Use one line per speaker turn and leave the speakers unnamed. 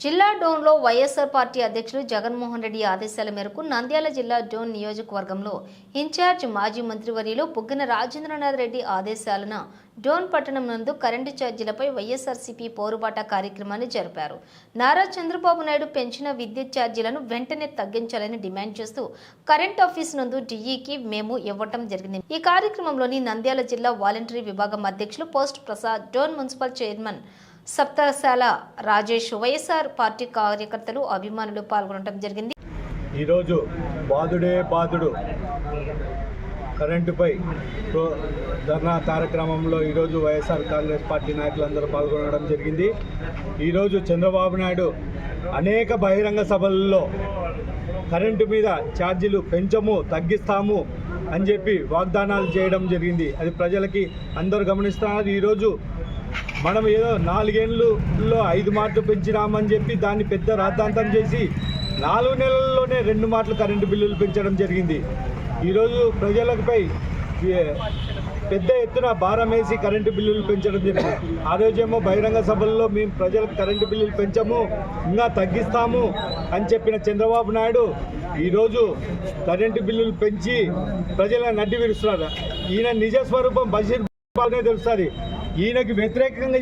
జిల్లా డోన్లో వైఎస్ఆర్ పార్టీ అధ్యక్షులు జగన్మోహన్ రెడ్డి ఆదేశాల మేరకు నంద్యాల జిల్లా డోన్ నియోజకవర్గంలో ఇన్ఛార్జ్ మాజీ మంత్రివర్యులు బుగ్గన రాజేంద్రనాథ్ రెడ్డి ఆదేశాలను డోన్ పట్టణం నందు కరెంటు ఛార్జీలపై వైఎస్ఆర్సీపీ పోరుబాట కార్యక్రమాన్ని జరిపారు. నారా చంద్రబాబు నాయుడు పెంచిన విద్యుత్ ఛార్జీలను వెంటనే తగ్గించాలని డిమాండ్ చేస్తూ కరెంట్ ఆఫీస్ నందు డిఈకి మేము ఇవ్వటం జరిగింది. ఈ కార్యక్రమంలోని నంద్యాల జిల్లా వాలంటరీ విభాగం అధ్యక్షులు పోస్ట్ Prasad, Dhone municipal chairman Saptashala Rajesh, YSR party కార్యకర్తలు, అభిమానులు పాల్గొనడం జరిగింది.
ఈరోజు బాదుడు కరెంటుపై ధర్నా కార్యక్రమంలో ఈరోజు వైఎస్ఆర్ కాంగ్రెస్ పార్టీ నాయకులందరూ పాల్గొనడం జరిగింది. ఈరోజు చంద్రబాబు నాయుడు అనేక బహిరంగ సభల్లో కరెంటు మీద ఛార్జీలు పెంచము, తగ్గిస్తాము అని చెప్పి వాగ్దానాలు చేయడం జరిగింది. అది ప్రజలకి అందరూ గమనిస్తున్నారు. ఈరోజు మనం ఏదో 4 ఏళ్ళలో 5 మాటలు పెంచినామని చెప్పి దాన్ని పెద్ద రాద్ధాంతం చేసి 4 నెలల్లోనే 2 మాటలు కరెంటు బిల్లులు పెంచడం జరిగింది. ఈరోజు ప్రజలపై పెద్ద ఎత్తున భారం వేసి కరెంటు బిల్లులు పెంచడం జరిగింది. ఆ రోజేమో బహిరంగ సభల్లో మేము ప్రజలకు కరెంటు బిల్లులు పెంచము, ఇంకా తగ్గిస్తాము అని చెప్పిన చంద్రబాబు నాయుడు ఈరోజు కరెంటు బిల్లులు పెంచి ప్రజలను నడ్డి విరుస్తున్నారు. ఈయన నిజస్వరూపం బషీర్ బాబునే తెలుస్తుంది. ఈయనకి వ్యతిరేకంగా